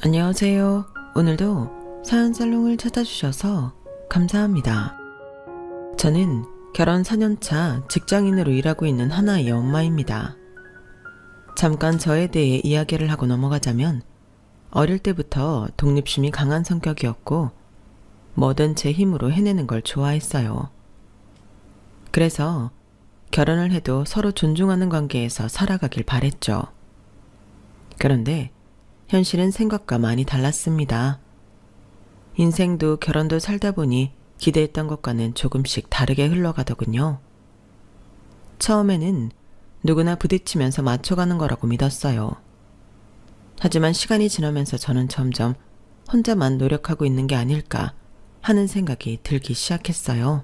안녕하세요. 오늘도 사연살롱을 찾아주셔서 감사합니다. 저는 결혼 4년차 직장인으로 일하고 있는 하나의 엄마입니다. 잠깐 저에 대해 이야기를 하고 넘어가자면 어릴 때부터 독립심이 강한 성격이었고 뭐든 제 힘으로 해내는 걸 좋아했어요. 그래서 결혼을 해도 서로 존중하는 관계에서 살아가길 바랬죠. 그런데 현실은 생각과 많이 달랐습니다. 인생도 결혼도 살다 보니 기대했던 것과는 조금씩 다르게 흘러가더군요. 처음에는 누구나 부딪히면서 맞춰가는 거라고 믿었어요. 하지만 시간이 지나면서 저는 점점 혼자만 노력하고 있는 게 아닐까 하는 생각이 들기 시작했어요.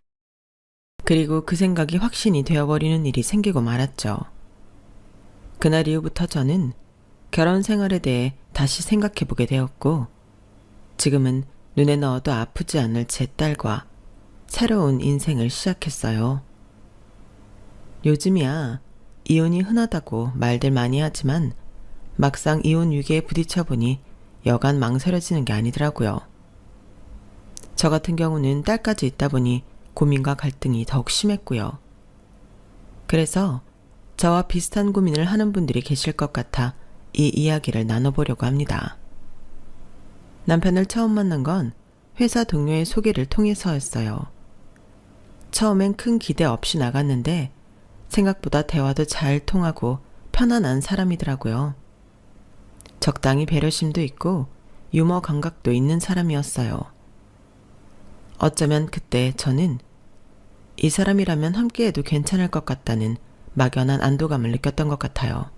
그리고 그 생각이 확신이 되어버리는 일이 생기고 말았죠. 그날 이후부터 저는 결혼 생활에 대해 다시 생각해보게 되었고 지금은 눈에 넣어도 아프지 않을 제 딸과 새로운 인생을 시작했어요. 요즘이야 이혼이 흔하다고 말들 많이 하지만 막상 이혼 위기에 부딪혀보니 여간 망설여지는 게 아니더라고요. 저 같은 경우는 딸까지 있다 보니 고민과 갈등이 더욱 심했고요. 그래서 저와 비슷한 고민을 하는 분들이 계실 것 같아 이 이야기를 나눠보려고 합니다. 남편을 처음 만난 건 회사 동료의 소개를 통해서였어요. 처음엔 큰 기대 없이 나갔는데 생각보다 대화도 잘 통하고 편안한 사람이더라고요. 적당히 배려심도 있고 유머 감각도 있는 사람이었어요. 어쩌면 그때 저는 이 사람이라면 함께해도 괜찮을 것 같다는 막연한 안도감을 느꼈던 것 같아요.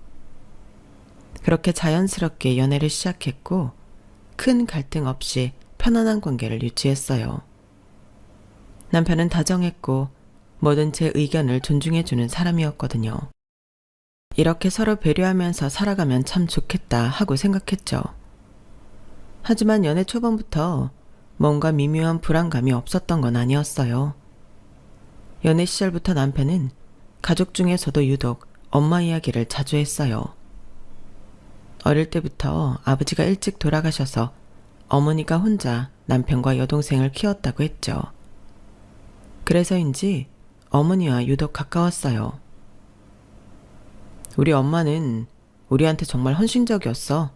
그렇게 자연스럽게 연애를 시작했고 큰 갈등 없이 편안한 관계를 유지했어요. 남편은 다정했고 뭐든 제 의견을 존중해주는 사람이었거든요. 이렇게 서로 배려하면서 살아가면 참 좋겠다 하고 생각했죠. 하지만 연애 초반부터 뭔가 미묘한 불안감이 없었던 건 아니었어요. 연애 시절부터 남편은 가족 중에서도 유독 엄마 이야기를 자주 했어요. 어릴 때부터 아버지가 일찍 돌아가셔서 어머니가 혼자 남편과 여동생을 키웠다고 했죠. 그래서인지 어머니와 유독 가까웠어요. 우리 엄마는 우리한테 정말 헌신적이었어.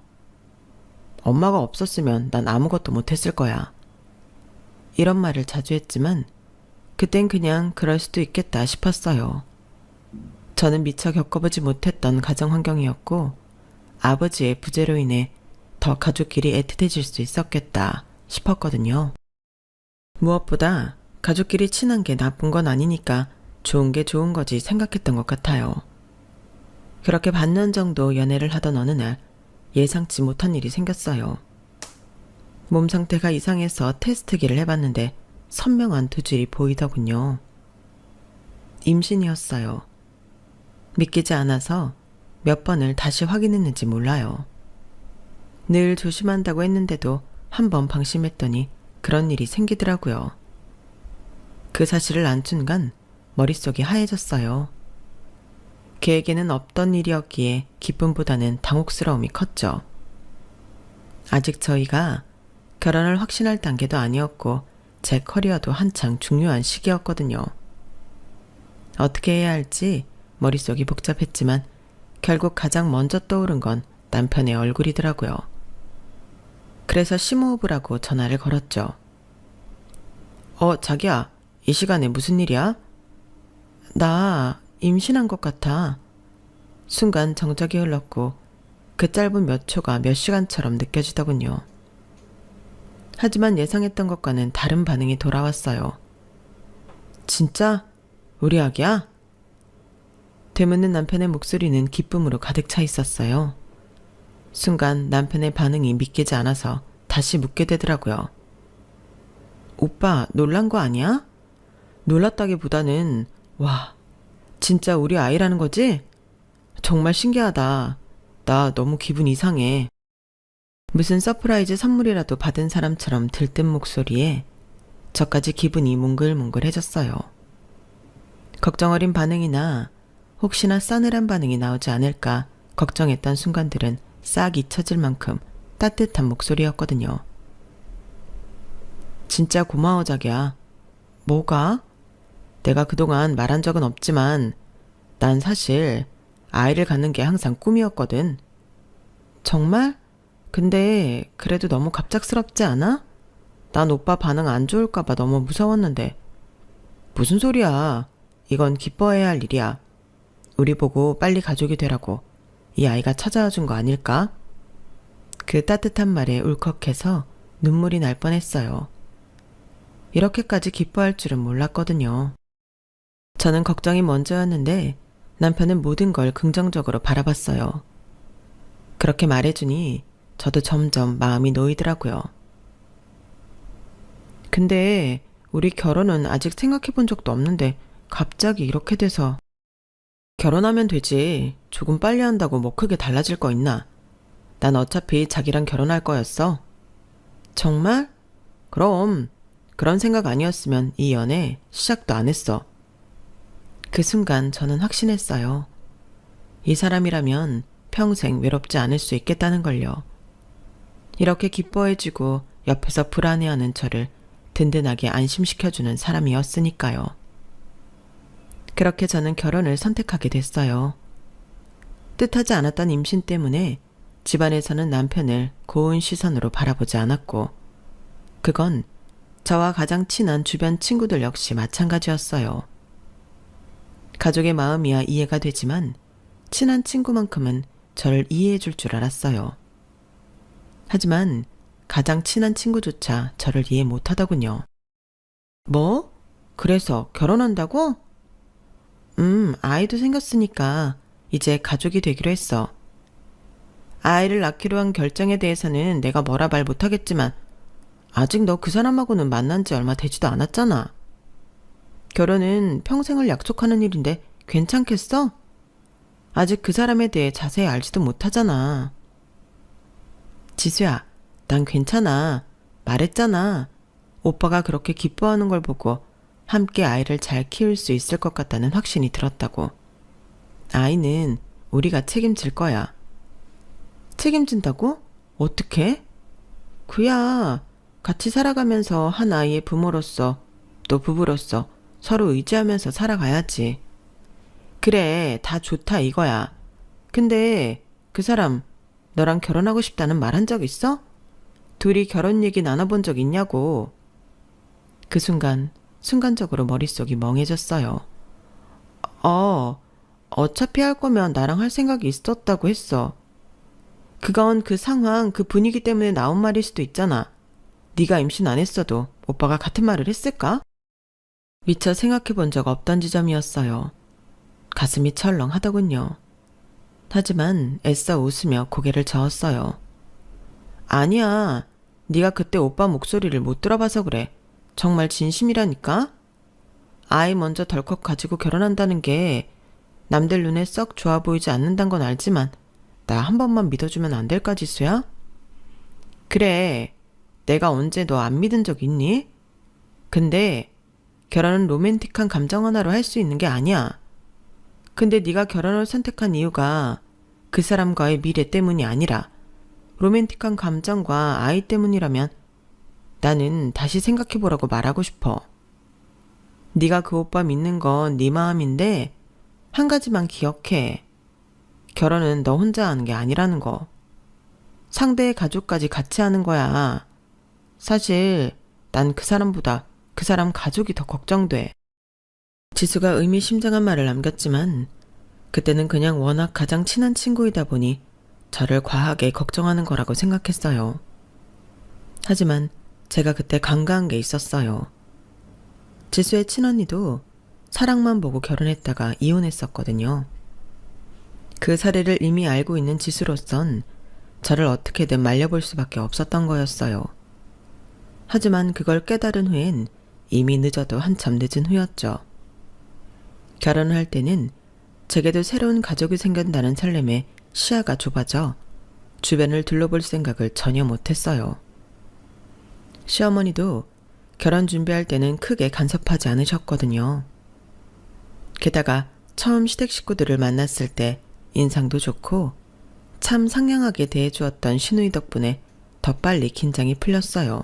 엄마가 없었으면 난 아무것도 못했을 거야. 이런 말을 자주 했지만 그땐 그냥 그럴 수도 있겠다 싶었어요. 저는 미처 겪어보지 못했던 가정 환경이었고 아버지의 부재로 인해 더 가족끼리 애틋해질 수 있었겠다 싶었거든요. 무엇보다 가족끼리 친한 게 나쁜 건 아니니까 좋은 게 좋은 거지 생각했던 것 같아요. 그렇게 반년 정도 연애를 하던 어느 날 예상치 못한 일이 생겼어요. 몸 상태가 이상해서 테스트기를 해봤는데 선명한 두 줄이 보이더군요. 임신이었어요. 믿기지 않아서 몇 번을 다시 확인했는지 몰라요. 늘 조심한다고 했는데도 한 번 방심했더니 그런 일이 생기더라고요. 그 사실을 안 순간 머릿속이 하얘졌어요. 계획에는 없던 일이었기에 기쁨보다는 당혹스러움이 컸죠. 아직 저희가 결혼을 확신할 단계도 아니었고 제 커리어도 한창 중요한 시기였거든요. 어떻게 해야 할지 머릿속이 복잡했지만 결국 가장 먼저 떠오른 건 남편의 얼굴이더라고요. 그래서 심호흡을 하고 전화를 걸었죠. 자기야, 이 시간에 무슨 일이야? 나 임신한 것 같아. 순간 정적이 흘렀고 그 짧은 몇 초가 몇 시간처럼 느껴지더군요. 하지만 예상했던 것과는 다른 반응이 돌아왔어요. 진짜? 우리 아기야? 되묻는 남편의 목소리는 기쁨으로 가득 차 있었어요. 순간 남편의 반응이 믿기지 않아서 다시 묻게 되더라고요. 오빠 놀란 거 아니야? 놀랐다기보다는 와, 진짜 우리 아이라는 거지? 정말 신기하다. 나 너무 기분 이상해. 무슨 서프라이즈 선물이라도 받은 사람처럼 들뜬 목소리에 저까지 기분이 몽글몽글해졌어요. 걱정 어린 반응이나 혹시나 싸늘한 반응이 나오지 않을까 걱정했던 순간들은 싹 잊혀질 만큼 따뜻한 목소리였거든요. 진짜 고마워 자기야. 뭐가? 내가 그동안 말한 적은 없지만 난 사실 아이를 갖는 게 항상 꿈이었거든. 정말? 근데 그래도 너무 갑작스럽지 않아? 난 오빠 반응 안 좋을까봐 너무 무서웠는데. 무슨 소리야. 이건 기뻐해야 할 일이야. 우리 보고 빨리 가족이 되라고 이 아이가 찾아와 준 거 아닐까? 그 따뜻한 말에 울컥해서 눈물이 날 뻔했어요. 이렇게까지 기뻐할 줄은 몰랐거든요. 저는 걱정이 먼저였는데 남편은 모든 걸 긍정적으로 바라봤어요. 그렇게 말해주니 저도 점점 마음이 놓이더라고요. 근데 우리 결혼은 아직 생각해 본 적도 없는데 갑자기 이렇게 돼서. 결혼하면 되지. 조금 빨리 한다고 뭐 크게 달라질 거 있나? 난 어차피 자기랑 결혼할 거였어. 정말? 그럼 그런 생각 아니었으면 이 연애 시작도 안 했어. 그 순간 저는 확신했어요. 이 사람이라면 평생 외롭지 않을 수 있겠다는 걸요. 이렇게 기뻐해주고 옆에서 불안해하는 저를 든든하게 안심시켜주는 사람이었으니까요. 그렇게 저는 결혼을 선택하게 됐어요. 뜻하지 않았던 임신 때문에 집안에서는 남편을 고운 시선으로 바라보지 않았고, 그건 저와 가장 친한 주변 친구들 역시 마찬가지였어요. 가족의 마음이야 이해가 되지만 친한 친구만큼은 저를 이해해 줄 줄 알았어요. 하지만 가장 친한 친구조차 저를 이해 못하더군요. 뭐? 그래서 결혼한다고? 아이도 생겼으니까 이제 가족이 되기로 했어. 아이를 낳기로 한 결정에 대해서는 내가 뭐라 말 못하겠지만 아직 너 그 사람하고는 만난 지 얼마 되지도 않았잖아. 결혼은 평생을 약속하는 일인데 괜찮겠어? 아직 그 사람에 대해 자세히 알지도 못하잖아. 지수야, 난 괜찮아. 말했잖아. 오빠가 그렇게 기뻐하는 걸 보고 함께 아이를 잘 키울 수 있을 것 같다는 확신이 들었다고. 아이는 우리가 책임질 거야. 책임진다고? 어떻게? 그야 같이 살아가면서 한 아이의 부모로서 또 부부로서 서로 의지하면서 살아가야지. 그래, 다 좋다 이거야. 근데 그 사람 너랑 결혼하고 싶다는 말 한 적 있어? 둘이 결혼 얘기 나눠본 적 있냐고. 그 순간적으로 머릿속이 멍해졌어요. 어차피 할 거면 나랑 할 생각이 있었다고 했어. 그건 그 상황, 그 분위기 때문에 나온 말일 수도 있잖아. 네가 임신 안 했어도 오빠가 같은 말을 했을까? 미처 생각해 본 적 없던 지점이었어요. 가슴이 철렁하더군요. 하지만 애써 웃으며 고개를 저었어요. 아니야. 네가 그때 오빠 목소리를 못 들어봐서 그래. 정말 진심이라니까? 아이 먼저 덜컥 가지고 결혼한다는 게 남들 눈에 썩 좋아 보이지 않는단 건 알지만 나 한 번만 믿어주면 안 될까, 지수야? 그래. 내가 언제 너 안 믿은 적 있니? 근데 결혼은 로맨틱한 감정 하나로 할 수 있는 게 아니야. 근데 네가 결혼을 선택한 이유가 그 사람과의 미래 때문이 아니라 로맨틱한 감정과 아이 때문이라면 나는 다시 생각해보라고 말하고 싶어. 네가 그 오빠 믿는 건 네 마음인데 한 가지만 기억해. 결혼은 너 혼자 하는 게 아니라는 거. 상대의 가족까지 같이 하는 거야. 사실 난 그 사람보다 그 사람 가족이 더 걱정돼. 지수가 의미심장한 말을 남겼지만 그때는 그냥 워낙 가장 친한 친구이다 보니 저를 과하게 걱정하는 거라고 생각했어요. 하지만 제가 그때 간과한 게 있었어요. 지수의 친언니도 사랑만 보고 결혼했다가 이혼했었거든요. 그 사례를 이미 알고 있는 지수로선 저를 어떻게든 말려볼 수밖에 없었던 거였어요. 하지만 그걸 깨달은 후엔 이미 늦어도 한참 늦은 후였죠. 결혼을 할 때는 제게도 새로운 가족이 생긴다는 설렘에 시야가 좁아져 주변을 둘러볼 생각을 전혀 못했어요. 시어머니도 결혼 준비할 때는 크게 간섭하지 않으셨거든요. 게다가 처음 시댁 식구들을 만났을 때 인상도 좋고 참 상냥하게 대해주었던 시누이 덕분에 더 빨리 긴장이 풀렸어요.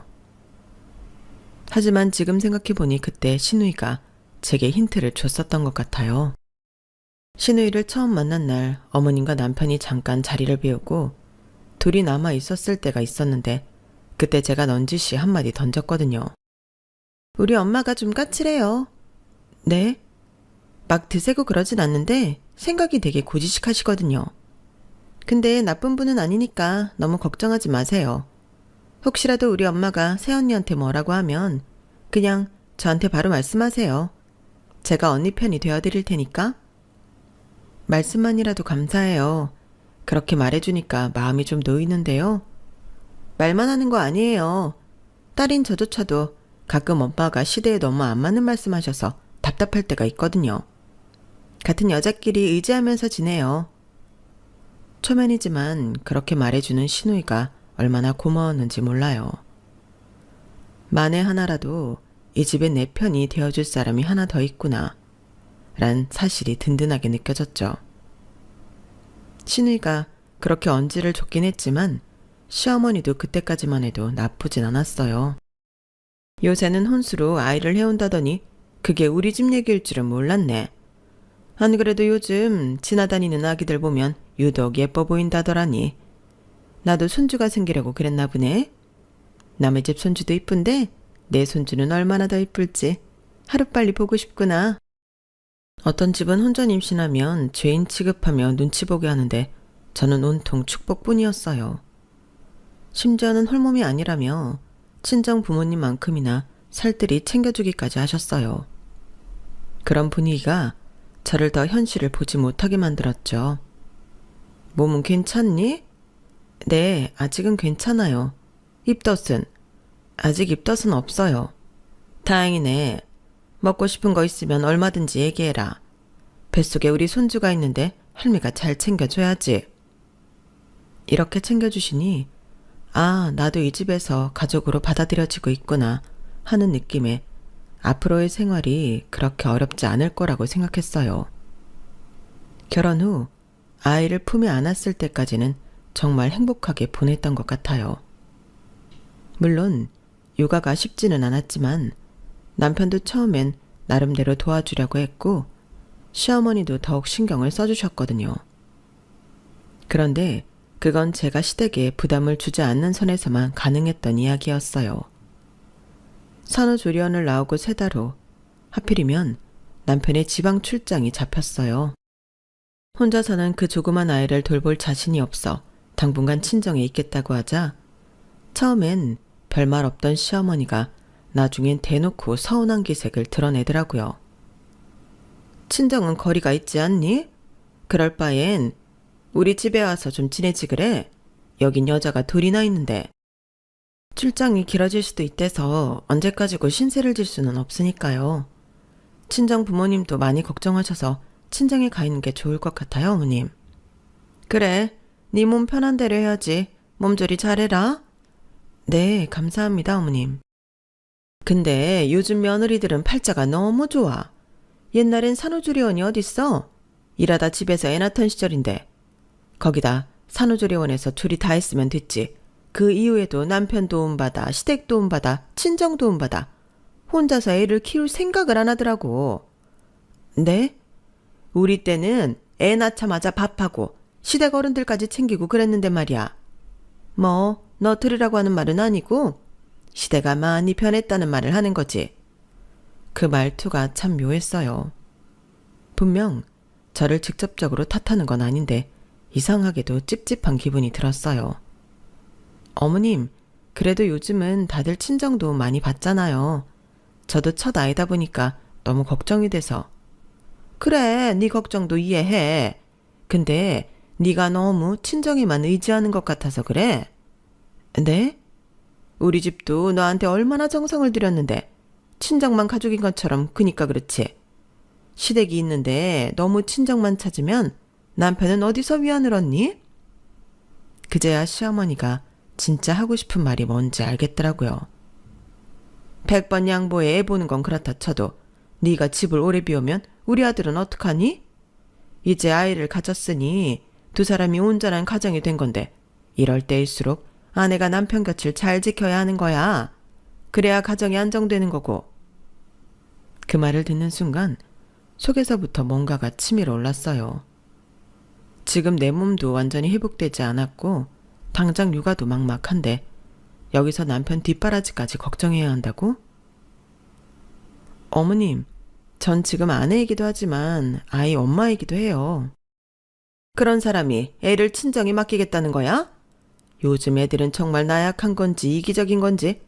하지만 지금 생각해보니 그때 신우이가 제게 힌트를 줬었던 것 같아요. 신우이를 처음 만난 날 어머님과 남편이 잠깐 자리를 비우고 둘이 남아 있었을 때가 있었는데 그때 제가 넌지시 한마디 던졌거든요. 우리 엄마가 좀 까칠해요. 네? 막 드세고 그러진 않는데 생각이 되게 고지식하시거든요. 근데 나쁜 분은 아니니까 너무 걱정하지 마세요. 혹시라도 우리 엄마가 새언니한테 뭐라고 하면 그냥 저한테 바로 말씀하세요. 제가 언니 편이 되어드릴 테니까. 말씀만이라도 감사해요. 그렇게 말해주니까 마음이 좀 놓이는데요. 말만 하는 거 아니에요. 딸인 저조차도 가끔 엄마가 시대에 너무 안 맞는 말씀하셔서 답답할 때가 있거든요. 같은 여자끼리 의지하면서 지내요. 초면이지만 그렇게 말해주는 신우이가 얼마나 고마웠는지 몰라요. 만에 하나라도 이 집에 내 편이 되어줄 사람이 하나 더 있구나 란 사실이 든든하게 느껴졌죠. 신우이가 그렇게 언지를 줬긴 했지만 시어머니도 그때까지만 해도 나쁘진 않았어요. 요새는 혼수로 아이를 해온다더니 그게 우리 집 얘기일 줄은 몰랐네. 안 그래도 요즘 지나다니는 아기들 보면 유독 예뻐 보인다더라니. 나도 손주가 생기려고 그랬나 보네. 남의 집 손주도 이쁜데 내 손주는 얼마나 더 이쁠지 하루빨리 보고 싶구나. 어떤 집은 혼전 임신하면 죄인 취급하며 눈치 보게 하는데 저는 온통 축복뿐이었어요. 심지어는 홀몸이 아니라며 친정 부모님만큼이나 살뜰히 챙겨주기까지 하셨어요. 그런 분위기가 저를 더 현실을 보지 못하게 만들었죠. 몸은 괜찮니? 네, 아직은 괜찮아요. 입덧은? 아직 입덧은 없어요. 다행이네. 먹고 싶은 거 있으면 얼마든지 얘기해라. 뱃속에 우리 손주가 있는데 할미가 잘 챙겨줘야지. 이렇게 챙겨주시니 아, 나도 이 집에서 가족으로 받아들여지고 있구나 하는 느낌에 앞으로의 생활이 그렇게 어렵지 않을 거라고 생각했어요. 결혼 후 아이를 품에 안았을 때까지는 정말 행복하게 보냈던 것 같아요. 물론 육아가 쉽지는 않았지만 남편도 처음엔 나름대로 도와주려고 했고 시어머니도 더욱 신경을 써주셨거든요. 그런데 그건 제가 시댁에 부담을 주지 않는 선에서만 가능했던 이야기였어요. 산후조리원을 나오고 3달 후 하필이면 남편의 지방 출장이 잡혔어요. 혼자 사는 그 조그만 아이를 돌볼 자신이 없어 당분간 친정에 있겠다고 하자 처음엔 별말 없던 시어머니가 나중엔 대놓고 서운한 기색을 드러내더라고요. 친정은 거리가 있지 않니? 그럴 바엔 우리 집에 와서 좀 지내지 그래? 여긴 여자가 둘이나 있는데. 출장이 길어질 수도 있대서 언제까지고 신세를 질 수는 없으니까요. 친정 부모님도 많이 걱정하셔서 친정에 가 있는 게 좋을 것 같아요, 어머님. 그래, 네 몸 편한 대로 해야지. 몸조리 잘해라. 네, 감사합니다, 어머님. 근데 요즘 며느리들은 팔자가 너무 좋아. 옛날엔 산후조리원이 어딨어? 일하다 집에서 애 낳던 시절인데. 거기다 산후조리원에서 조리 다 했으면 됐지. 그 이후에도 남편 도움받아, 시댁 도움받아, 친정 도움받아. 혼자서 애를 키울 생각을 안 하더라고. 네? 우리 때는 애 낳자마자 밥하고 시댁 어른들까지 챙기고 그랬는데 말이야. 뭐 너 들으라고 하는 말은 아니고 시대가 많이 변했다는 말을 하는 거지. 그 말투가 참 묘했어요. 분명 저를 직접적으로 탓하는 건 아닌데 이상하게도 찝찝한 기분이 들었어요. 어머님, 그래도 요즘은 다들 친정 도움 많이 받잖아요. 저도 첫 아이다 보니까 너무 걱정이 돼서. 그래, 네 걱정도 이해해. 근데 네가 너무 친정에만 의지하는 것 같아서 그래. 네? 우리 집도 너한테 얼마나 정성을 들였는데 친정만 가족인 것처럼 그니까 그렇지. 시댁이 있는데 너무 친정만 찾으면 남편은 어디서 위안을 얻니? 그제야 시어머니가 진짜 하고 싶은 말이 뭔지 알겠더라고요. 100번 양보해 애 보는 건 그렇다 쳐도 네가 집을 오래 비우면 우리 아들은 어떡하니? 이제 아이를 가졌으니 두 사람이 온전한 가정이 된 건데 이럴 때일수록 아내가 남편 곁을 잘 지켜야 하는 거야. 그래야 가정이 안정되는 거고. 그 말을 듣는 순간 속에서부터 뭔가가 치밀어 올랐어요. 지금 내 몸도 완전히 회복되지 않았고 당장 육아도 막막한데 여기서 남편 뒷바라지까지 걱정해야 한다고? 어머님, 전 지금 아내이기도 하지만 아이 엄마이기도 해요. 그런 사람이 애를 친정에 맡기겠다는 거야? 요즘 애들은 정말 나약한 건지 이기적인 건지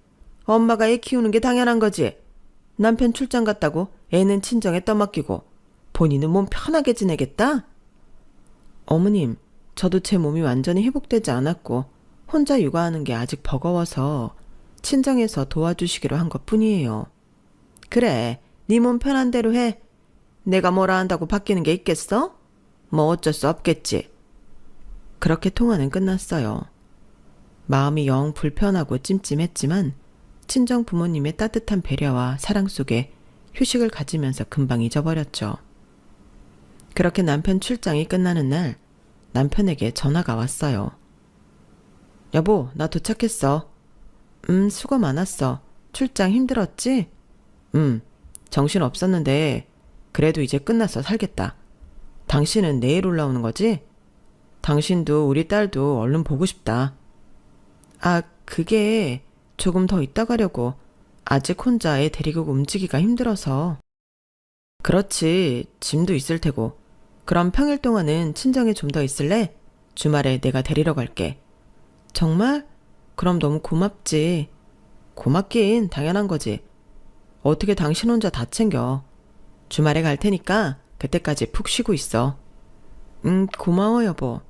엄마가 애 키우는 게 당연한 거지. 남편 출장 갔다고 애는 친정에 떠맡기고 본인은 몸 편하게 지내겠다? 어머님, 저도 제 몸이 완전히 회복되지 않았고 혼자 육아하는 게 아직 버거워서 친정에서 도와주시기로 한 것뿐이에요. 그래, 네 몸 편한 대로 해. 내가 뭐라 한다고 바뀌는 게 있겠어? 뭐 어쩔 수 없겠지. 그렇게 통화는 끝났어요. 마음이 영 불편하고 찜찜했지만 친정 부모님의 따뜻한 배려와 사랑 속에 휴식을 가지면서 금방 잊어버렸죠. 그렇게 남편 출장이 끝나는 날 남편에게 전화가 왔어요. 여보, 나 도착했어. 수고 많았어. 출장 힘들었지? 정신 없었는데 그래도 이제 끝나서 살겠다. 당신은 내일 올라오는 거지? 당신도 우리 딸도 얼른 보고 싶다. 아, 그게 조금 더 있다 가려고. 아직 혼자 애 데리고 움직이기가 힘들어서. 그렇지, 짐도 있을 테고. 그럼 평일 동안은 친정에 좀 더 있을래? 주말에 내가 데리러 갈게. 정말? 그럼 너무 고맙지. 고맙긴 당연한 거지. 어떻게 당신 혼자 다 챙겨. 주말에 갈 테니까 그때까지 푹 쉬고 있어. 고마워 여보.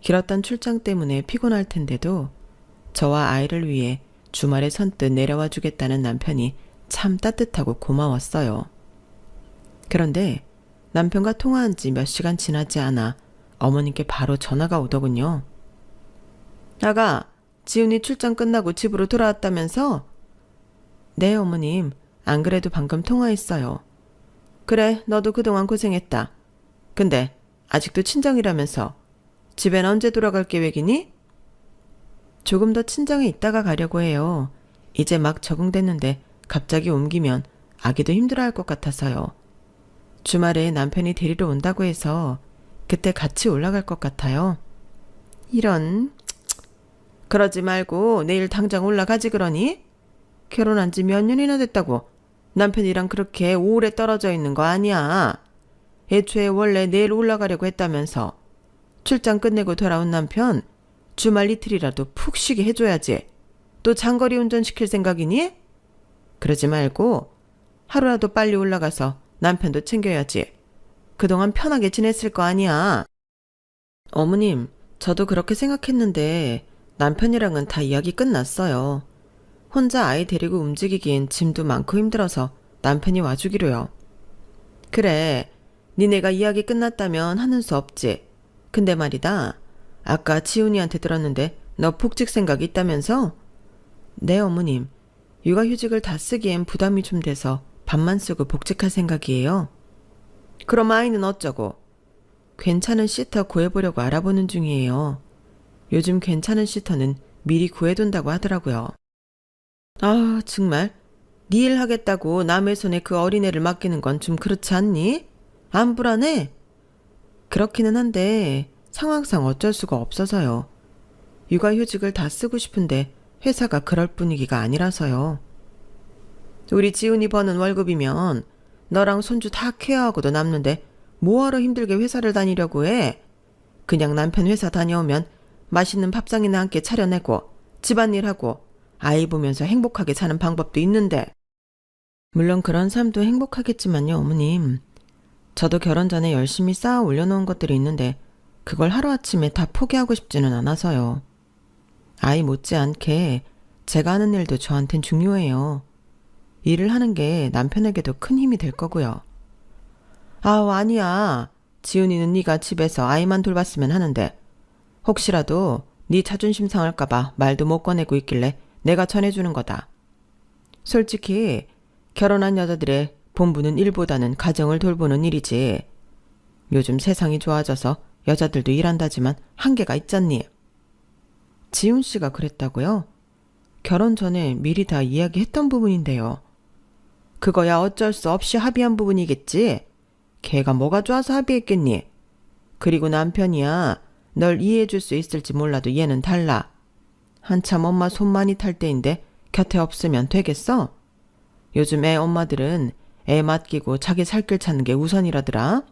길었던 출장 때문에 피곤할 텐데도 저와 아이를 위해 주말에 선뜻 내려와 주겠다는 남편이 참 따뜻하고 고마웠어요. 그런데 남편과 통화한 지 몇 시간 지나지 않아 어머님께 바로 전화가 오더군요. 아가, 지훈이 출장 끝나고 집으로 돌아왔다면서? 네, 어머님. 안 그래도 방금 통화했어요. 그래, 너도 그동안 고생했다. 근데 아직도 친정이라면서 집엔 언제 돌아갈 계획이니? 조금 더 친정에 있다가 가려고 해요. 이제 막 적응됐는데 갑자기 옮기면 아기도 힘들어할 것 같아서요. 주말에 남편이 데리러 온다고 해서 그때 같이 올라갈 것 같아요. 이런... 그러지 말고 내일 당장 올라가지 그러니? 결혼한 지 몇 년이나 됐다고 남편이랑 그렇게 오래 떨어져 있는 거 아니야. 애초에 원래 내일 올라가려고 했다면서. 출장 끝내고 돌아온 남편 주말 이틀이라도 푹 쉬게 해줘야지. 또 장거리 운전 시킬 생각이니? 그러지 말고 하루라도 빨리 올라가서 남편도 챙겨야지. 그동안 편하게 지냈을 거 아니야. 어머님, 저도 그렇게 생각했는데 남편이랑은 다 이야기 끝났어요. 혼자 아이 데리고 움직이기엔 짐도 많고 힘들어서 남편이 와주기로요. 그래, 니네가 이야기 끝났다면 하는 수 없지. 근데 말이다, 아까 지훈이한테 들었는데 너 복직 생각이 있다면서? 네, 어머님. 육아휴직을 다 쓰기엔 부담이 좀 돼서 반만 쓰고 복직할 생각이에요. 그럼 아이는 어쩌고? 괜찮은 시터 구해보려고 알아보는 중이에요. 요즘 괜찮은 시터는 미리 구해둔다고 하더라고요. 아, 정말? 네 일 하겠다고 남의 손에 그 어린애를 맡기는 건 좀 그렇지 않니? 안 불안해? 그렇기는 한데 상황상 어쩔 수가 없어서요. 육아휴직을 다 쓰고 싶은데 회사가 그럴 분위기가 아니라서요. 우리 지훈이 버는 월급이면 너랑 손주 다 케어하고도 남는데 뭐하러 힘들게 회사를 다니려고 해? 그냥 남편 회사 다녀오면 맛있는 밥상이나 함께 차려내고 집안일하고 아이 보면서 행복하게 사는 방법도 있는데. 물론 그런 삶도 행복하겠지만요, 어머님. 저도 결혼 전에 열심히 쌓아 올려놓은 것들이 있는데 그걸 하루아침에 다 포기하고 싶지는 않아서요. 아이 못지않게 제가 하는 일도 저한텐 중요해요. 일을 하는 게 남편에게도 큰 힘이 될 거고요. 아우, 아니야. 지훈이는 네가 집에서 아이만 돌봤으면 하는데 혹시라도 네 자존심 상할까봐 말도 못 꺼내고 있길래 내가 전해주는 거다. 솔직히 결혼한 여자들의 본분은 일보다는 가정을 돌보는 일이지. 요즘 세상이 좋아져서 여자들도 일한다지만 한계가 있잖니. 지훈 씨가 그랬다고요? 결혼 전에 미리 다 이야기했던 부분인데요. 그거야 어쩔 수 없이 합의한 부분이겠지. 걔가 뭐가 좋아서 합의했겠니? 그리고 남편이야. 널 이해해줄 수 있을지 몰라도 얘는 달라. 한참 엄마 손 많이 탈 때인데 곁에 없으면 되겠어? 요즘 애 엄마들은 애 맡기고 자기 살 길 찾는 게 우선이라더라.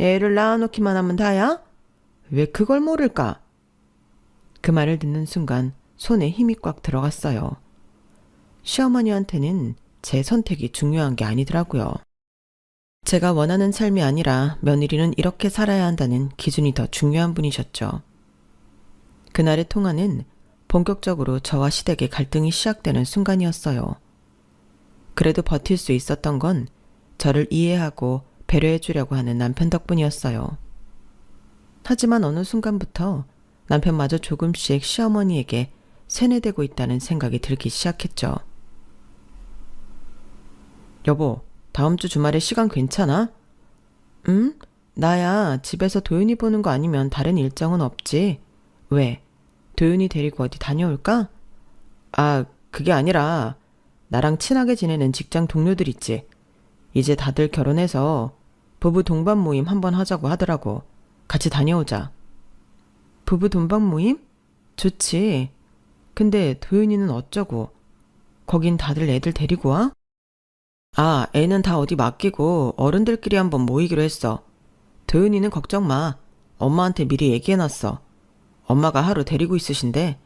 애를 낳아놓기만 하면 다야? 왜 그걸 모를까? 그 말을 듣는 순간 손에 힘이 꽉 들어갔어요. 시어머니한테는 제 선택이 중요한 게 아니더라고요. 제가 원하는 삶이 아니라 며느리는 이렇게 살아야 한다는 기준이 더 중요한 분이셨죠. 그날의 통화는 본격적으로 저와 시댁의 갈등이 시작되는 순간이었어요. 그래도 버틸 수 있었던 건 저를 이해하고 배려해 주려고 하는 남편 덕분이었어요. 하지만 어느 순간부터 남편마저 조금씩 시어머니에게 세뇌되고 있다는 생각이 들기 시작했죠. 여보, 다음 주 주말에 시간 괜찮아? 응? 나야 집에서 도윤이 보는 거 아니면 다른 일정은 없지. 왜? 도윤이 데리고 어디 다녀올까? 아, 그게 아니라 나랑 친하게 지내는 직장 동료들 있지. 이제 다들 결혼해서 부부 동반 모임 한번 하자고 하더라고. 같이 다녀오자. 부부 동반 모임? 좋지. 근데 도윤이는 어쩌고? 거긴 다들 애들 데리고 와? 아, 애는 다 어디 맡기고 어른들끼리 한번 모이기로 했어. 도윤이는 걱정 마. 엄마한테 미리 얘기해놨어. 엄마가 하루 데리고 있으신데.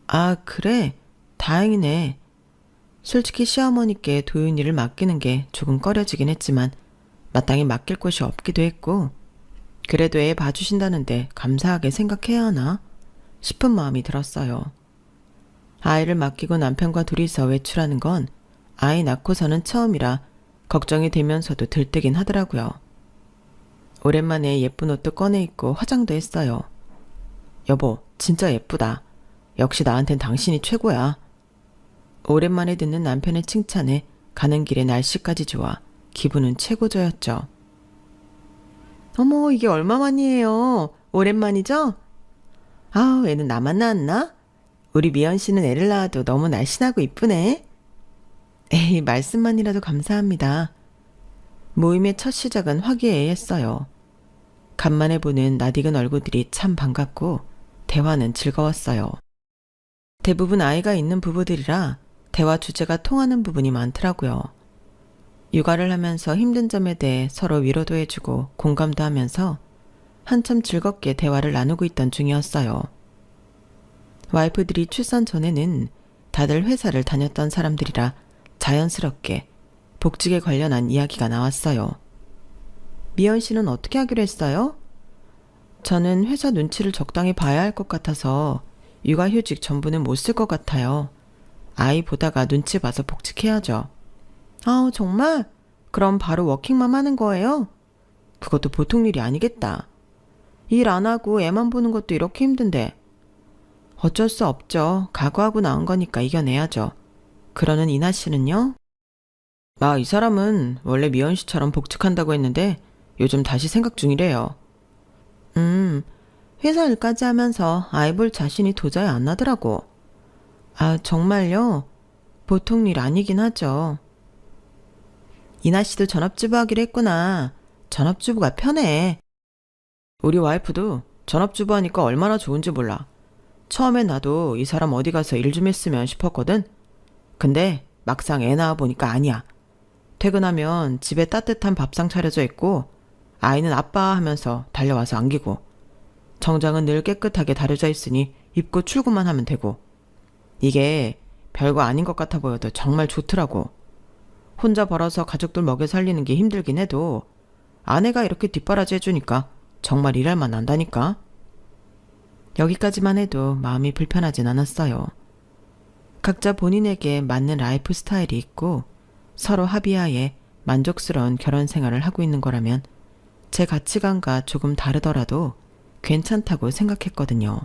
아, 그래? 다행이네. 솔직히 시어머니께 도윤이를 맡기는 게 조금 꺼려지긴 했지만 마땅히 맡길 곳이 없기도 했고, 그래도 애 봐주신다는데 감사하게 생각해야 하나 싶은 마음이 들었어요. 아이를 맡기고 남편과 둘이서 외출하는 건 아이 낳고서는 처음이라 걱정이 되면서도 들뜨긴 하더라고요. 오랜만에 예쁜 옷도 꺼내 입고 화장도 했어요. 여보, 진짜 예쁘다. 역시 나한텐 당신이 최고야. 오랜만에 듣는 남편의 칭찬에 가는 길에 날씨까지 좋아 기분은 최고조였죠. 어머, 이게 얼마만이에요? 오랜만이죠? 아우, 애는 나만 낳았나? 우리 미연 씨는 애를 낳아도 너무 날씬하고 이쁘네. 에이, 말씀만이라도 감사합니다. 모임의 첫 시작은 화기애애했어요. 간만에 보는 낯익은 얼굴들이 참 반갑고 대화는 즐거웠어요. 대부분 아이가 있는 부부들이라 대화 주제가 통하는 부분이 많더라고요. 육아를 하면서 힘든 점에 대해 서로 위로도 해주고 공감도 하면서 한참 즐겁게 대화를 나누고 있던 중이었어요. 와이프들이 출산 전에는 다들 회사를 다녔던 사람들이라 자연스럽게 복직에 관련한 이야기가 나왔어요. 미연 씨는 어떻게 하기로 했어요? 저는 회사 눈치를 적당히 봐야 할 것 같아서 육아휴직 전부는 못 쓸 것 같아요. 아이 보다가 눈치 봐서 복직해야죠. 아우, 정말? 그럼 바로 워킹맘 하는 거예요? 그것도 보통 일이 아니겠다. 일 안 하고 애만 보는 것도 이렇게 힘든데. 어쩔 수 없죠. 각오하고 나온 거니까 이겨내야죠. 그러는 이나 씨는요? 이 사람은 원래 미연 씨처럼 복직한다고 했는데 요즘 다시 생각 중이래요. 회사 일까지 하면서 아이 볼 자신이 도저히 안 나더라고. 아, 정말요? 보통 일 아니긴 하죠. 이나 씨도 전업주부 하기로 했구나. 전업주부가 편해. 우리 와이프도 전업주부 하니까 얼마나 좋은지 몰라. 처음엔 나도 이 사람 어디 가서 일 좀 했으면 싶었거든. 근데 막상 애 낳아보니까 아니야. 퇴근하면 집에 따뜻한 밥상 차려져 있고 아이는 아빠 하면서 달려와서 안기고 정장은 늘 깨끗하게 다려져 있으니 입고 출근만 하면 되고 이게 별거 아닌 것 같아 보여도 정말 좋더라고. 혼자 벌어서 가족들 먹여 살리는 게 힘들긴 해도 아내가 이렇게 뒷바라지 해주니까 정말 일할 만 난다니까. 여기까지만 해도 마음이 불편하진 않았어요. 각자 본인에게 맞는 라이프 스타일이 있고 서로 합의하에 만족스러운 결혼 생활을 하고 있는 거라면 제 가치관과 조금 다르더라도 괜찮다고 생각했거든요.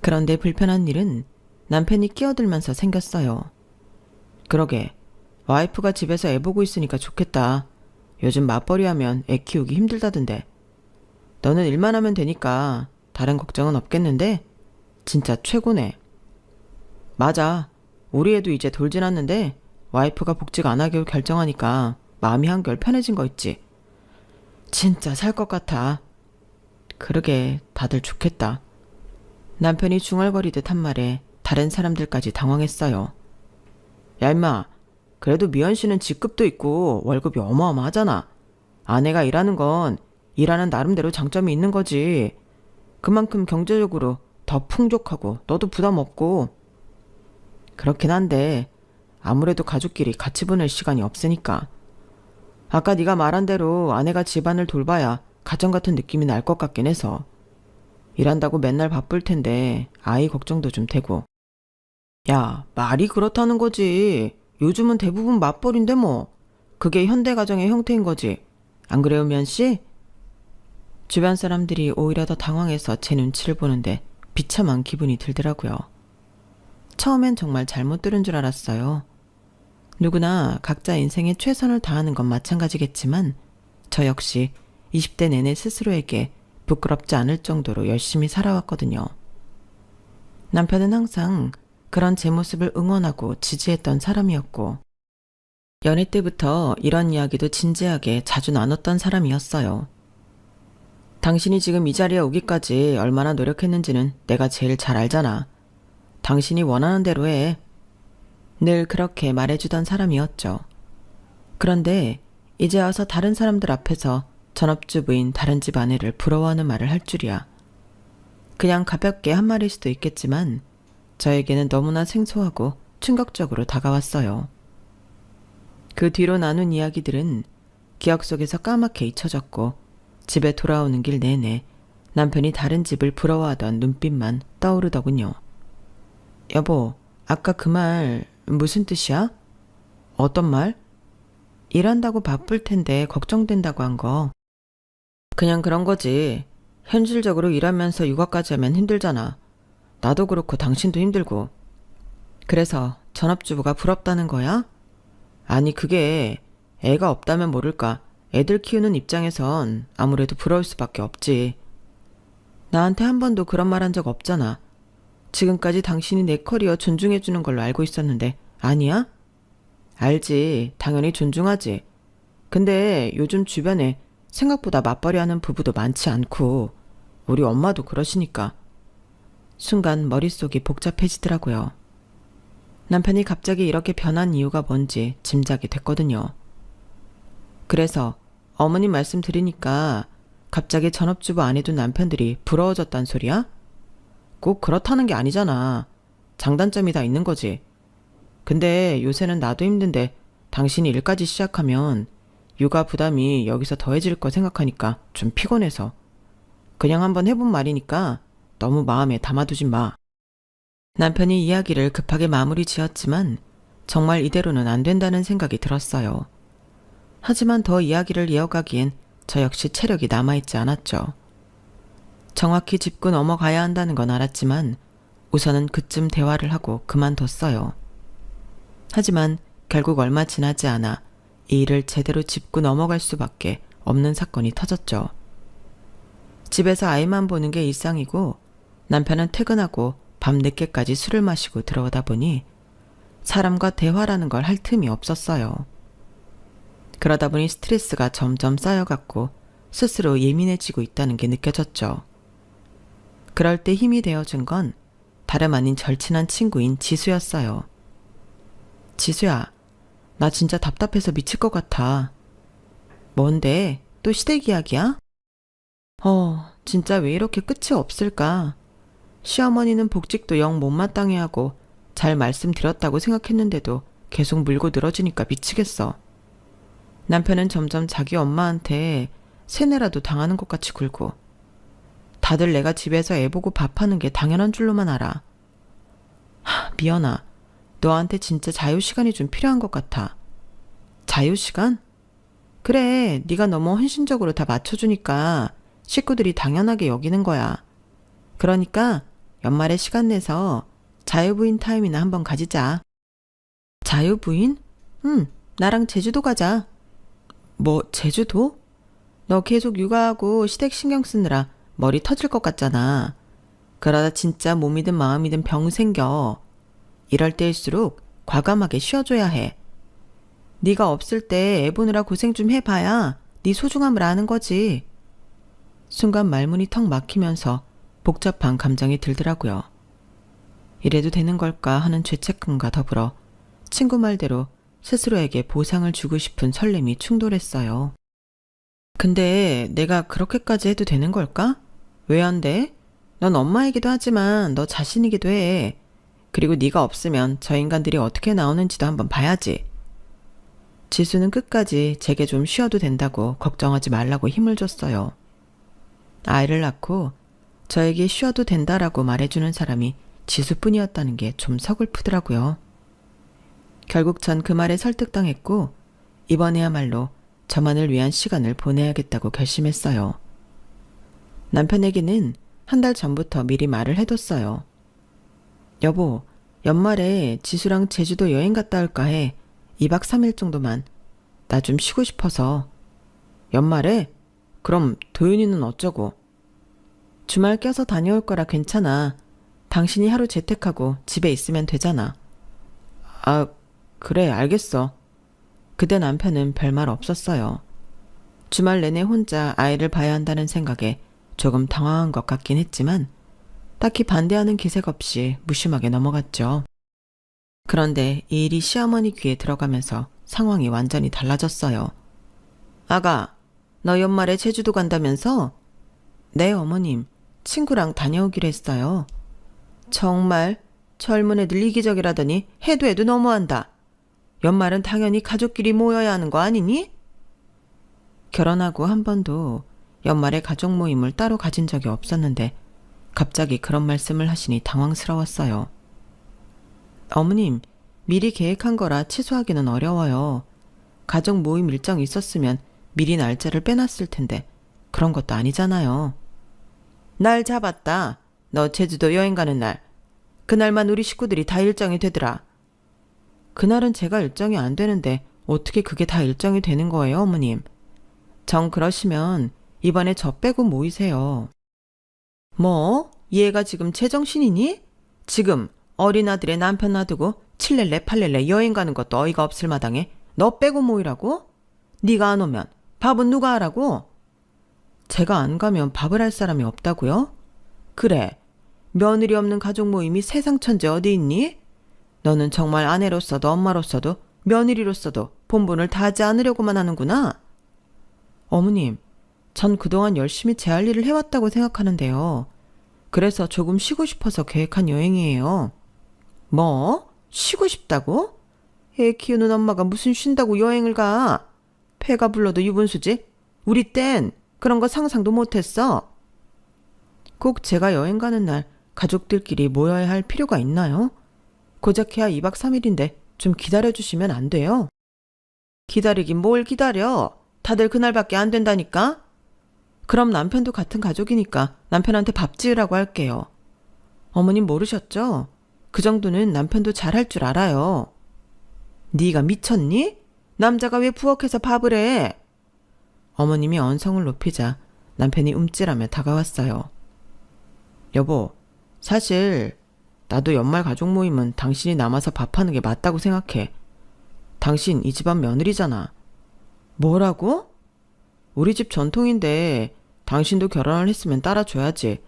그런데 불편한 일은 남편이 끼어들면서 생겼어요. 그러게, 와이프가 집에서 애 보고 있으니까 좋겠다. 요즘 맞벌이 하면 애 키우기 힘들다던데. 너는 일만 하면 되니까 다른 걱정은 없겠는데? 진짜 최고네. 맞아. 우리 애도 이제 돌 지났는데 와이프가 복직 안 하기로 결정하니까 마음이 한결 편해진 거 있지. 진짜 살 것 같아. 그러게 다들 좋겠다. 남편이 중얼거리듯 한 말에 다른 사람들까지 당황했어요. 야 임마, 그래도 미연 씨는 직급도 있고 월급이 어마어마하잖아. 아내가 일하는 건 일하는 나름대로 장점이 있는 거지. 그만큼 경제적으로 더 풍족하고 너도 부담 없고. 그렇긴 한데 아무래도 가족끼리 같이 보낼 시간이 없으니까. 아까 네가 말한 대로 아내가 집안을 돌봐야 가정 같은 느낌이 날 것 같긴 해서. 일한다고 맨날 바쁠 텐데 아이 걱정도 좀 되고. 야, 말이 그렇다는 거지. 요즘은 대부분 맞벌인데 뭐. 그게 현대 가정의 형태인 거지. 안 그래요, 면 씨? 주변 사람들이 오히려 더 당황해서 제 눈치를 보는데 비참한 기분이 들더라고요. 처음엔 정말 잘못 들은 줄 알았어요. 누구나 각자 인생에 최선을 다하는 건 마찬가지겠지만 저 역시 20대 내내 스스로에게 부끄럽지 않을 정도로 열심히 살아왔거든요. 남편은 항상 그런 제 모습을 응원하고 지지했던 사람이었고 연애 때부터 이런 이야기도 진지하게 자주 나눴던 사람이었어요. 당신이 지금 이 자리에 오기까지 얼마나 노력했는지는 내가 제일 잘 알잖아. 당신이 원하는 대로 해. 늘 그렇게 말해주던 사람이었죠. 그런데 이제 와서 다른 사람들 앞에서 전업주부인 다른 집 아내를 부러워하는 말을 할 줄이야. 그냥 가볍게 한 말일 수도 있겠지만 저에게는 너무나 생소하고 충격적으로 다가왔어요. 그 뒤로 나눈 이야기들은 기억 속에서 까맣게 잊혀졌고 집에 돌아오는 길 내내 남편이 다른 집을 부러워하던 눈빛만 떠오르더군요. 여보, 아까 그 말 무슨 뜻이야? 어떤 말? 일한다고 바쁠 텐데 걱정된다고 한 거. 그냥 그런 거지. 현실적으로 일하면서 육아까지 하면 힘들잖아. 나도 그렇고 당신도 힘들고. 그래서 전업주부가 부럽다는 거야? 아니 그게 애가 없다면 모를까. 애들 키우는 입장에선 아무래도 부러울 수밖에 없지. 나한테 한 번도 그런 말 한 적 없잖아. 지금까지 당신이 내 커리어 존중해주는 걸로 알고 있었는데 아니야? 알지. 당연히 존중하지. 근데 요즘 주변에 생각보다 맞벌이 하는 부부도 많지 않고 우리 엄마도 그러시니까. 순간 머릿속이 복잡해지더라고요. 남편이 갑자기 이렇게 변한 이유가 뭔지 짐작이 됐거든요. 그래서 어머님 말씀 들으니까 갑자기 전업주부 안 해둔 남편들이 부러워졌단 소리야? 꼭 그렇다는 게 아니잖아. 장단점이 다 있는 거지. 근데 요새는 나도 힘든데 당신이 일까지 시작하면 육아 부담이 여기서 더해질 거 생각하니까 좀 피곤해서. 그냥 한번 해본 말이니까 너무 마음에 담아두지 마. 남편이 이야기를 급하게 마무리 지었지만 정말 이대로는 안 된다는 생각이 들었어요. 하지만 더 이야기를 이어가기엔 저 역시 체력이 남아있지 않았죠. 정확히 짚고 넘어가야 한다는 건 알았지만 우선은 그쯤 대화를 하고 그만뒀어요. 하지만 결국 얼마 지나지 않아 이 일을 제대로 짚고 넘어갈 수밖에 없는 사건이 터졌죠. 집에서 아이만 보는 게 일상이고 남편은 퇴근하고 밤 늦게까지 술을 마시고 들어오다 보니 사람과 대화라는 걸 할 틈이 없었어요. 그러다 보니 스트레스가 점점 쌓여갔고 스스로 예민해지고 있다는 게 느껴졌죠. 그럴 때 힘이 되어준 건 다름 아닌 절친한 친구인 지수였어요. 지수야, 나 진짜 답답해서 미칠 것 같아. 뭔데? 또 시댁 이야기야? 진짜 왜 이렇게 끝이 없을까? 시어머니는 복직도 영 못마땅해 하고 잘 말씀드렸다고 생각했는데도 계속 물고 늘어지니까 미치겠어. 남편은 점점 자기 엄마한테 세뇌라도 당하는 것 같이 굴고 다들 내가 집에서 애 보고 밥하는 게 당연한 줄로만 알아. 미연아, 너한테 진짜 자유시간이 좀 필요한 것 같아. 자유시간? 그래, 네가 너무 헌신적으로 다 맞춰주니까 식구들이 당연하게 여기는 거야. 그러니까 연말에 시간 내서 자유부인 타임이나 한번 가지자. 자유부인? 나랑 제주도 가자. 뭐 제주도? 너 계속 육아하고 시댁 신경 쓰느라 머리 터질 것 같잖아. 그러다 진짜 몸이든 마음이든 병 생겨. 이럴 때일수록 과감하게 쉬어줘야 해. 네가 없을 때 애 보느라 고생 좀 해봐야 네 소중함을 아는 거지. 순간 말문이 턱 막히면서 복잡한 감정이 들더라고요. 이래도 되는 걸까 하는 죄책감과 더불어 친구 말대로 스스로에게 보상을 주고 싶은 설렘이 충돌했어요. 근데 내가 그렇게까지 해도 되는 걸까? 왜 안 돼? 넌 엄마이기도 하지만 너 자신이기도 해. 그리고 네가 없으면 저 인간들이 어떻게 나오는지도 한번 봐야지. 지수는 끝까지 제게 좀 쉬어도 된다고 걱정하지 말라고 힘을 줬어요. 아이를 낳고 저에게 쉬어도 된다라고 말해주는 사람이 지수뿐이었다는 게 좀 서글프더라고요. 결국 전 그 말에 설득당했고 이번에야말로 저만을 위한 시간을 보내야겠다고 결심했어요. 남편에게는 한 달 전부터 미리 말을 해뒀어요. 여보, 연말에 지수랑 제주도 여행 갔다 올까 해. 2박 3일 정도만. 나 좀 쉬고 싶어서. 연말에? 그럼 도윤이는 어쩌고? 주말 껴서 다녀올 거라 괜찮아. 당신이 하루 재택하고 집에 있으면 되잖아. 아, 그래, 알겠어. 그때 남편은 별말 없었어요. 주말 내내 혼자 아이를 봐야 한다는 생각에 조금 당황한 것 같긴 했지만 딱히 반대하는 기색 없이 무심하게 넘어갔죠. 그런데 이 일이 시어머니 귀에 들어가면서 상황이 완전히 달라졌어요. 아가, 너 연말에 제주도 간다면서? 네, 어머님. 친구랑 다녀오기로 했어요. 정말 젊은 애들 이기적이라더니 해도 너무한다. 연말은 당연히 가족끼리 모여야 하는 거 아니니? 결혼하고 한 번도 연말에 가족 모임을 따로 가진 적이 없었는데 갑자기 그런 말씀을 하시니 당황스러웠어요. 어머님, 미리 계획한 거라 취소하기는 어려워요. 가족 모임 일정이 있었으면 미리 날짜를 빼놨을 텐데 그런 것도 아니잖아요. 날 잡았다. 너 제주도 여행 가는 날. 그날만 우리 식구들이 다 일정이 되더라. 그날은 제가 일정이 안 되는데 어떻게 그게 다 일정이 되는 거예요, 어머님? 정 그러시면 이번에 저 빼고 모이세요. 뭐? 얘가 지금 제정신이니? 지금 어린아들의 남편 놔두고 칠렐레 팔렐레 여행 가는 것도 어이가 없을 마당에 너 빼고 모이라고? 네가 안 오면 밥은 누가 하라고? 제가 안 가면 밥을 할 사람이 없다고요? 그래, 며느리 없는 가족 모임이 세상 천재 어디 있니? 너는 정말 아내로서도 엄마로서도 며느리로서도 본분을 다하지 않으려고만 하는구나. 어머님, 전 그동안 열심히 제 할 일을 해왔다고 생각하는데요. 그래서 조금 쉬고 싶어서 계획한 여행이에요. 뭐? 쉬고 싶다고? 애 키우는 엄마가 무슨 쉰다고 여행을 가? 배가 불러도 유분수지? 우리 땐 그런 거 상상도 못했어. 꼭 제가 여행 가는 날 가족들끼리 모여야 할 필요가 있나요? 고작해야 2박 3일인데 좀 기다려주시면 안 돼요? 기다리긴 뭘 기다려. 다들 그날밖에 안 된다니까? 그럼 남편도 같은 가족이니까 남편한테 밥 지으라고 할게요. 어머님 모르셨죠? 그 정도는 남편도 잘할 줄 알아요. 네가 미쳤니? 남자가 왜 부엌에서 밥을 해? 어머님이 언성을 높이자 남편이 움찔하며 다가왔어요. 여보, 사실 나도 연말 가족 모임은 당신이 남아서 밥하는 게 맞다고 생각해. 당신 이 집안 며느리잖아. 뭐라고? 우리 집 전통인데 당신도 결혼을 했으면 따라줘야지.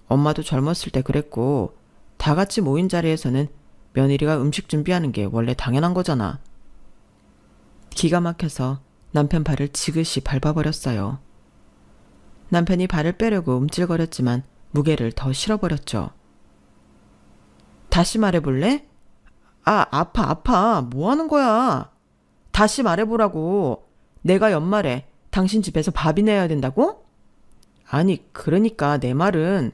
엄마도 젊었을 때 그랬고 다 같이 모인 자리에서는 며느리가 음식 준비하는 게 원래 당연한 거잖아. 기가 막혀서 남편 발을 지그시 밟아버렸어요. 남편이 발을 빼려고 움찔거렸지만 무게를 더 실어버렸죠. 다시 말해볼래? 아, 아파. 뭐 하는 거야? 다시 말해보라고. 내가 연말에 당신 집에서 밥이나 해야 된다고? 아니, 그러니까 내 말은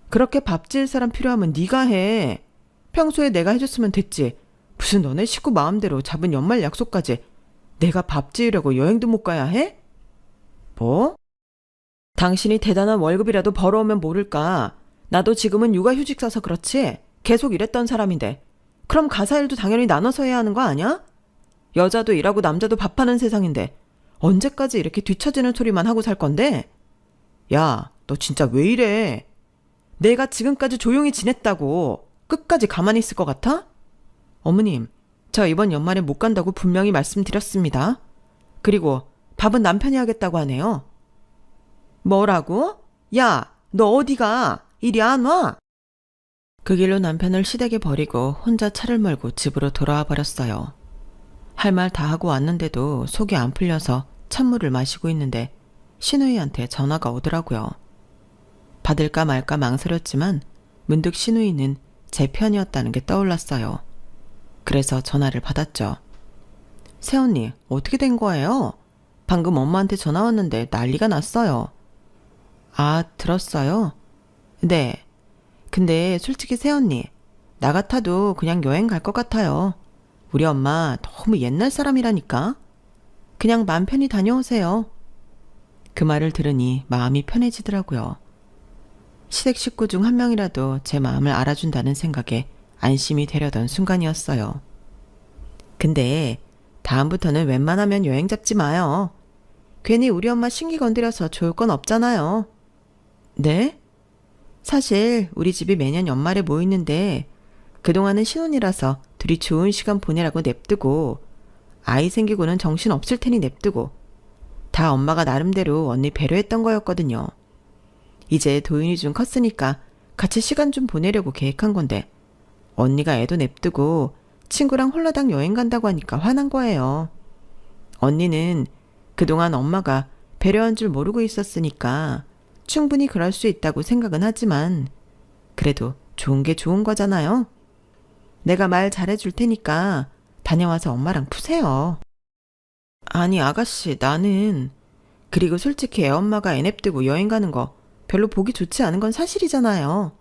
그렇게 밥 지을 사람 필요하면 네가 해. 평소에 내가 해줬으면 됐지. 무슨 너네 식구 마음대로 잡은 연말 약속까지 내가 밥 지으려고 여행도 못 가야 해? 뭐? 당신이 대단한 월급이라도 벌어오면 모를까. 나도 지금은 육아휴직 써서 그렇지. 계속 일했던 사람인데. 그럼 가사 일도 당연히 나눠서 해야 하는 거 아니야? 여자도 일하고 남자도 밥하는 세상인데 언제까지 이렇게 뒤처지는 소리만 하고 살 건데? 야, 너 진짜 왜 이래? 내가 지금까지 조용히 지냈다고 끝까지 가만히 있을 것 같아? 어머님, 저 이번 연말에 못 간다고 분명히 말씀드렸습니다. 그리고 밥은 남편이 하겠다고 하네요. 뭐라고? 야, 너 어디가? 이리 안 와? 그 길로 남편을 시댁에 버리고 혼자 차를 몰고 집으로 돌아와 버렸어요. 할 말 다 하고 왔는데도 속이 안 풀려서 찬물을 마시고 있는데 신우이한테 전화가 오더라고요. 받을까 말까 망설였지만 문득 신우이는 제 편이었다는 게 떠올랐어요. 그래서 전화를 받았죠. 새언니, 어떻게 된 거예요? 방금 엄마한테 전화 왔는데 난리가 났어요. 아, 들었어요? 네. 근데 솔직히 새언니, 나 같아도 그냥 여행 갈 것 같아요. 우리 엄마 너무 옛날 사람이라니까. 그냥 맘 편히 다녀오세요. 그 말을 들으니 마음이 편해지더라고요. 시댁 식구 중 한 명이라도 제 마음을 알아준다는 생각에 안심이 되려던 순간이었어요. 근데 다음부터는 웬만하면 여행 잡지 마요. 괜히 우리 엄마 신기 건드려서 좋을 건 없잖아요. 네? 사실 우리 집이 매년 연말에 모이는데 그동안은 신혼이라서 둘이 좋은 시간 보내라고 냅두고 아이 생기고는 정신 없을 테니 냅두고 다 엄마가 나름대로 언니 배려했던 거였거든요. 이제 도윤이 좀 컸으니까 같이 시간 좀 보내려고 계획한 건데 언니가 애도 냅두고 친구랑 홀라당 여행 간다고 하니까 화난 거예요. 언니는 그동안 엄마가 배려한 줄 모르고 있었으니까 충분히 그럴 수 있다고 생각은 하지만 그래도 좋은 게 좋은 거잖아요. 내가 말 잘해줄 테니까 다녀와서 엄마랑 푸세요. 아니 아가씨 나는 그리고 솔직히 애엄마가 애 냅두고 여행 가는 거 별로 보기 좋지 않은 건 사실이잖아요.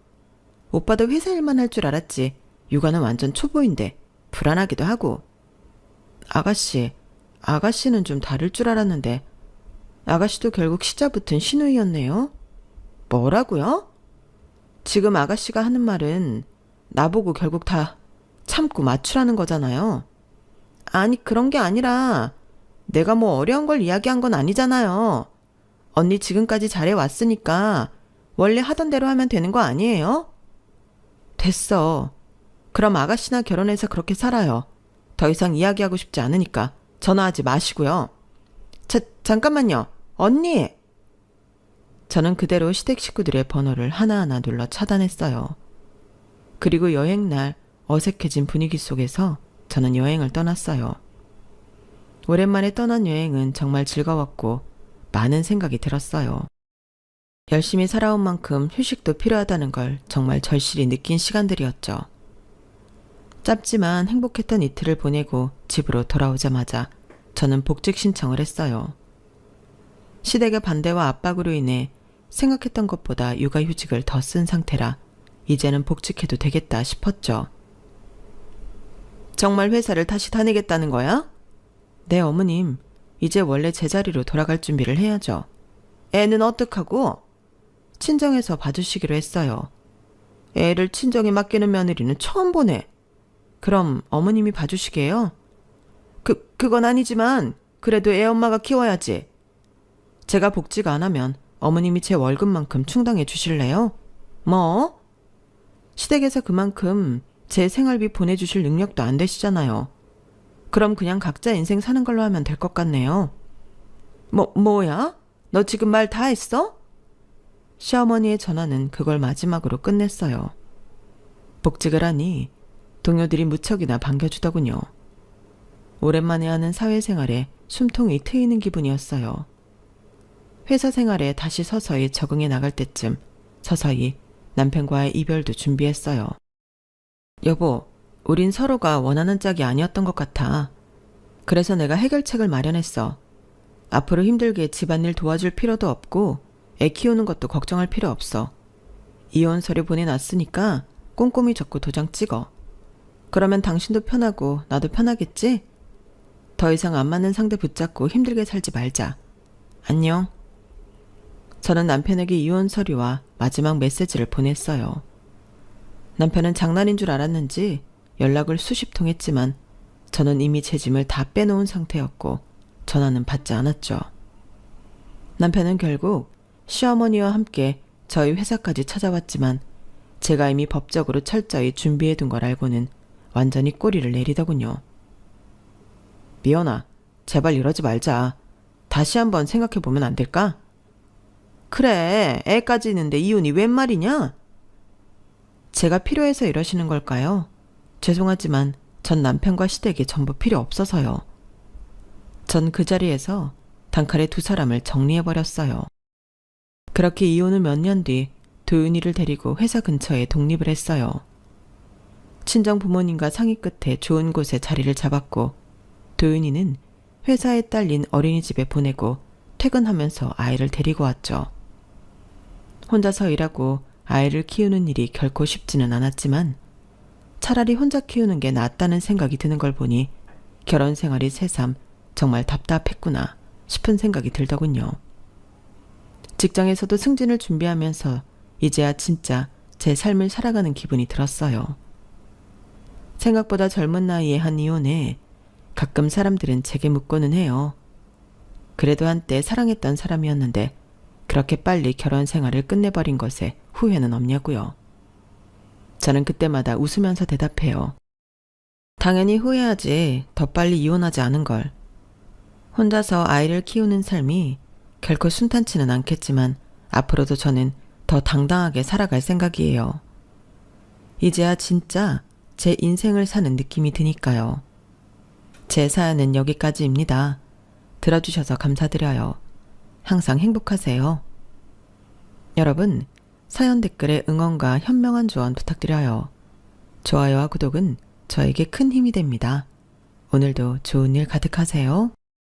오빠도 회사 일만 할 줄 알았지 육아는 완전 초보인데 불안하기도 하고. 아가씨는 좀 다를 줄 알았는데 아가씨도 결국 시자 붙은 신우이였네요. 뭐라고요? 지금 아가씨가 하는 말은 나보고 결국 다 참고 맞추라는 거잖아요. 아니 그런 게 아니라 내가 뭐 어려운 걸 이야기한 건 아니잖아요. 언니 지금까지 잘해왔으니까 원래 하던 대로 하면 되는 거 아니에요? 됐어. 그럼 아가씨나 결혼해서 그렇게 살아요. 더 이상 이야기하고 싶지 않으니까 전화하지 마시고요. 잠깐만요. 언니! 저는 그대로 시댁 식구들의 번호를 하나하나 눌러 차단했어요. 그리고 여행날 어색해진 분위기 속에서 저는 여행을 떠났어요. 오랜만에 떠난 여행은 정말 즐거웠고 많은 생각이 들었어요. 열심히 살아온 만큼 휴식도 필요하다는 걸 정말 절실히 느낀 시간들이었죠. 짧지만 행복했던 이틀을 보내고 집으로 돌아오자마자 저는 복직 신청을 했어요. 시댁의 반대와 압박으로 인해 생각했던 것보다 육아휴직을 더 쓴 상태라 이제는 복직해도 되겠다 싶었죠. 정말 회사를 다시 다니겠다는 거야? 네, 어머님. 이제 원래 제자리로 돌아갈 준비를 해야죠. 애는 어떡하고? 친정에서 봐주시기로 했어요. 애를 친정에 맡기는 며느리는 처음 보네. 그럼 어머님이 봐주시게요? 그건 아니지만 그래도 애 엄마가 키워야지. 제가 복직 안 하면 어머님이 제 월급만큼 충당해 주실래요? 뭐? 시댁에서 그만큼 제 생활비 보내주실 능력도 안 되시잖아요. 그럼 그냥 각자 인생 사는 걸로 하면 될 것 같네요. 뭐야? 너 지금 말 다 했어? 시어머니의 전화는 그걸 마지막으로 끝냈어요. 복직을 하니 동료들이 무척이나 반겨주더군요. 오랜만에 하는 사회생활에 숨통이 트이는 기분이었어요. 회사 생활에 다시 서서히 적응해 나갈 때쯤 서서히 남편과의 이별도 준비했어요. 여보, 우린 서로가 원하는 짝이 아니었던 것 같아. 그래서 내가 해결책을 마련했어. 앞으로 힘들게 집안일 도와줄 필요도 없고 애 키우는 것도 걱정할 필요 없어. 이혼 서류 보내놨으니까 꼼꼼히 적고 도장 찍어. 그러면 당신도 편하고 나도 편하겠지? 더 이상 안 맞는 상대 붙잡고 힘들게 살지 말자. 안녕. 저는 남편에게 이혼 서류와 마지막 메시지를 보냈어요. 남편은 장난인 줄 알았는지 연락을 수십 통 했지만 저는 이미 제 짐을 다 빼놓은 상태였고 전화는 받지 않았죠. 남편은 결국 시어머니와 함께 저희 회사까지 찾아왔지만 제가 이미 법적으로 철저히 준비해둔 걸 알고는 완전히 꼬리를 내리더군요. 미연아, 제발 이러지 말자. 다시 한번 생각해보면 안 될까? 그래, 애까지 있는데 이혼이 웬 말이냐? 제가 필요해서 이러시는 걸까요? 죄송하지만 전 남편과 시댁이 전부 필요 없어서요. 전 그 자리에서 단칼에 두 사람을 정리해버렸어요. 그렇게 이혼 후 몇 년 뒤 도윤이를 데리고 회사 근처에 독립을 했어요. 친정 부모님과 상의 끝에 좋은 곳에 자리를 잡았고 도윤이는 회사에 딸린 어린이집에 보내고 퇴근하면서 아이를 데리고 왔죠. 혼자서 일하고 아이를 키우는 일이 결코 쉽지는 않았지만 차라리 혼자 키우는 게 낫다는 생각이 드는 걸 보니 결혼 생활이 새삼 정말 답답했구나 싶은 생각이 들더군요. 직장에서도 승진을 준비하면서 이제야 진짜 제 삶을 살아가는 기분이 들었어요. 생각보다 젊은 나이에 한 이혼에 가끔 사람들은 제게 묻고는 해요. 그래도 한때 사랑했던 사람이었는데 그렇게 빨리 결혼 생활을 끝내버린 것에 후회는 없냐고요. 저는 그때마다 웃으면서 대답해요. 당연히 후회하지. 더 빨리 이혼하지 않은 걸. 혼자서 아이를 키우는 삶이 결코 순탄치는 않겠지만 앞으로도 저는 더 당당하게 살아갈 생각이에요. 이제야 진짜 제 인생을 사는 느낌이 드니까요. 제 사연은 여기까지입니다. 들어주셔서 감사드려요. 항상 행복하세요. 여러분, 사연 댓글에 응원과 현명한 조언 부탁드려요. 좋아요와 구독은 저에게 큰 힘이 됩니다. 오늘도 좋은 일 가득하세요.